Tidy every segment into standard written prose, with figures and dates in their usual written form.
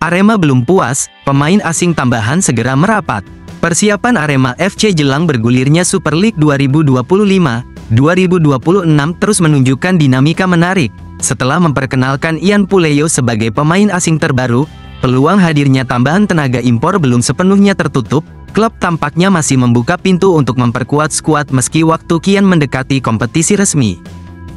Arema belum puas, pemain asing tambahan segera merapat. Persiapan Arema FC jelang bergulirnya Super League 2025-2026 terus menunjukkan dinamika menarik. Setelah memperkenalkan Ian Puleyo sebagai pemain asing terbaru, peluang hadirnya tambahan tenaga impor belum sepenuhnya tertutup. Klub tampaknya masih membuka pintu untuk memperkuat skuad meski waktu kian mendekati kompetisi resmi.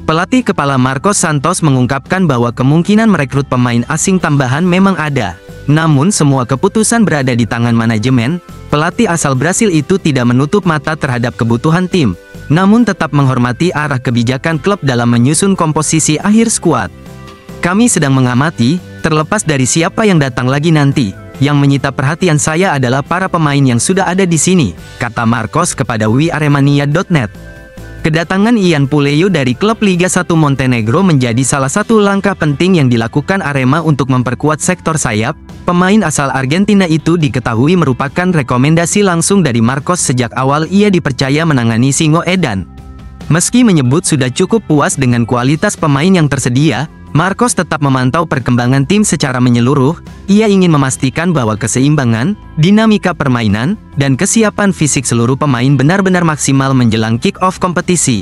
Pelatih kepala Marcos Santos mengungkapkan bahwa kemungkinan merekrut pemain asing tambahan memang ada. Namun semua keputusan berada di tangan manajemen. Pelatih asal Brasil itu tidak menutup mata terhadap kebutuhan tim, namun tetap menghormati arah kebijakan klub dalam menyusun komposisi akhir skuad. Kami sedang mengamati, terlepas dari siapa yang datang lagi nanti. Yang menyita perhatian saya adalah para pemain yang sudah ada di sini, kata Marcos kepada WeAremania.net. Kedatangan Ian Puleyo dari klub Liga 1 Montenegro menjadi salah satu langkah penting yang dilakukan Arema untuk memperkuat sektor sayap. Pemain asal Argentina itu diketahui merupakan rekomendasi langsung dari Marcos sejak awal ia dipercaya menangani Singo Edan. Meski menyebut sudah cukup puas dengan kualitas pemain yang tersedia, Marcos tetap memantau perkembangan tim secara menyeluruh. Ia ingin memastikan bahwa keseimbangan, dinamika permainan, dan kesiapan fisik seluruh pemain benar-benar maksimal menjelang kick-off kompetisi.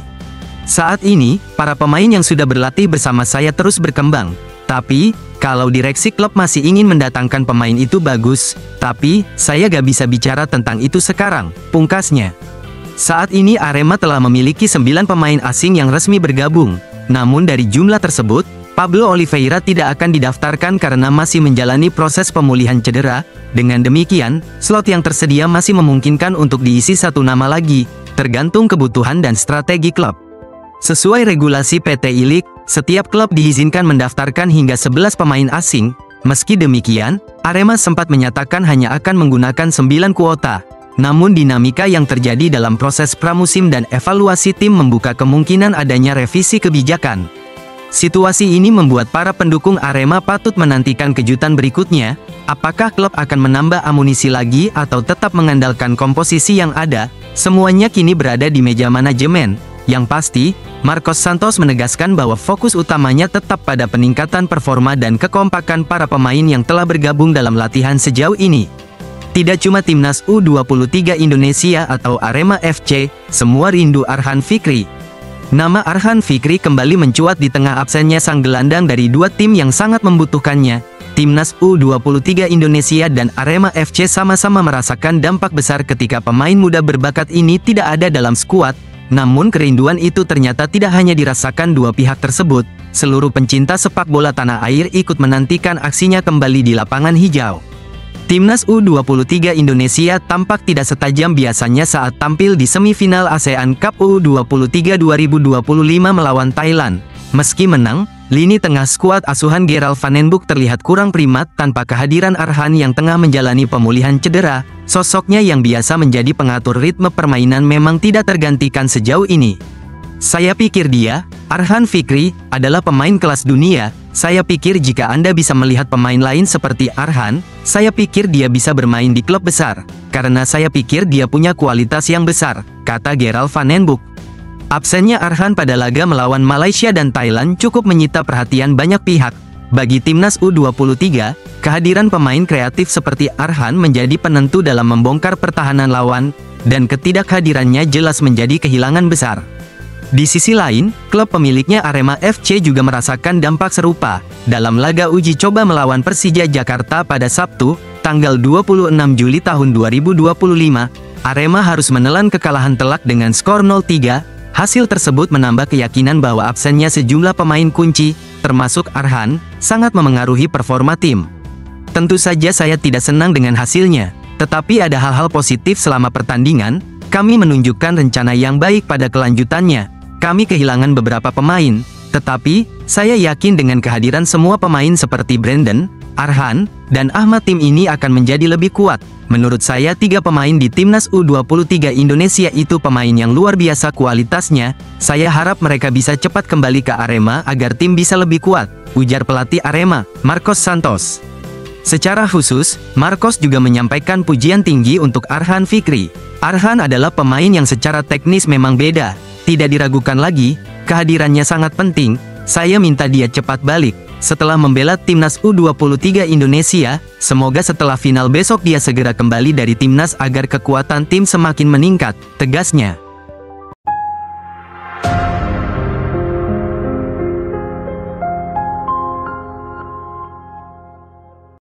Saat ini, para pemain yang sudah berlatih bersama saya terus berkembang. Tapi, kalau direksi klub masih ingin mendatangkan pemain itu bagus, tapi, saya gak bisa bicara tentang itu sekarang, pungkasnya. Saat ini Arema telah memiliki 9 pemain asing yang resmi bergabung. Namun dari jumlah tersebut, Pablo Oliveira tidak akan didaftarkan karena masih menjalani proses pemulihan cedera. Dengan demikian, slot yang tersedia masih memungkinkan untuk diisi satu nama lagi, tergantung kebutuhan dan strategi klub. Sesuai regulasi PT I-League, setiap klub diizinkan mendaftarkan hingga 11 pemain asing. Meski demikian, Arema sempat menyatakan hanya akan menggunakan 9 kuota. Namun dinamika yang terjadi dalam proses pramusim dan evaluasi tim membuka kemungkinan adanya revisi kebijakan. Situasi ini membuat para pendukung Arema patut menantikan kejutan berikutnya. Apakah klub akan menambah amunisi lagi atau tetap mengandalkan komposisi yang ada? Semuanya kini berada di meja manajemen. Yang pasti, Marcos Santos menegaskan bahwa fokus utamanya tetap pada peningkatan performa dan kekompakan para pemain yang telah bergabung dalam latihan sejauh ini. Tidak cuma timnas U23 Indonesia atau Arema FC, semua rindu Arhan Fikri. Nama Arhan Fikri kembali mencuat di tengah absennya sang gelandang dari dua tim yang sangat membutuhkannya. Timnas U23 Indonesia dan Arema FC sama-sama merasakan dampak besar ketika pemain muda berbakat ini tidak ada dalam skuad. Namun kerinduan itu ternyata tidak hanya dirasakan dua pihak tersebut. Seluruh pencinta sepak bola tanah air ikut menantikan aksinya kembali di lapangan hijau. Timnas U23 Indonesia tampak tidak setajam biasanya saat tampil di semifinal ASEAN Cup U23 2025 melawan Thailand. Meski menang, lini tengah skuad asuhan Gerald Van den Boeck terlihat kurang primat tanpa kehadiran Arhan yang tengah menjalani pemulihan cedera. Sosoknya yang biasa menjadi pengatur ritme permainan memang tidak tergantikan sejauh ini. Saya pikir dia, Arhan Fikri, adalah pemain kelas dunia. Saya pikir jika Anda bisa melihat pemain lain seperti Arhan, saya pikir dia bisa bermain di klub besar. Karena saya pikir dia punya kualitas yang besar, kata Gerald Van den Boeck. Absennya Arhan pada laga melawan Malaysia dan Thailand cukup menyita perhatian banyak pihak. Bagi timnas U23, kehadiran pemain kreatif seperti Arhan menjadi penentu dalam membongkar pertahanan lawan, dan ketidakhadirannya jelas menjadi kehilangan besar. Di sisi lain, klub pemiliknya Arema FC juga merasakan dampak serupa. Dalam laga uji coba melawan Persija Jakarta pada Sabtu, tanggal 26 Juli tahun 2025, Arema harus menelan kekalahan telak dengan skor 0-3. Hasil tersebut menambah keyakinan bahwa absennya sejumlah pemain kunci, termasuk Arhan, sangat memengaruhi performa tim. Tentu saja saya tidak senang dengan hasilnya, tetapi ada hal-hal positif selama pertandingan. Kami menunjukkan rencana yang baik pada kelanjutannya. Kami kehilangan beberapa pemain, tetapi saya yakin dengan kehadiran semua pemain seperti Brandon, Arhan, dan Ahmad tim ini akan menjadi lebih kuat. Menurut saya 3 pemain di timnas U23 Indonesia itu pemain yang luar biasa kualitasnya. Saya harap mereka bisa cepat kembali ke Arema agar tim bisa lebih kuat, ujar pelatih Arema, Marcos Santos. Secara khusus, Marcos juga menyampaikan pujian tinggi untuk Arhan Fikri. Arhan adalah pemain yang secara teknis memang beda. Tidak diragukan lagi, kehadirannya sangat penting. Saya minta dia cepat balik. setelah membela timnas U23 Indonesia. Semoga setelah final besok dia segera kembali dari timnas agar kekuatan tim semakin meningkat, tegasnya.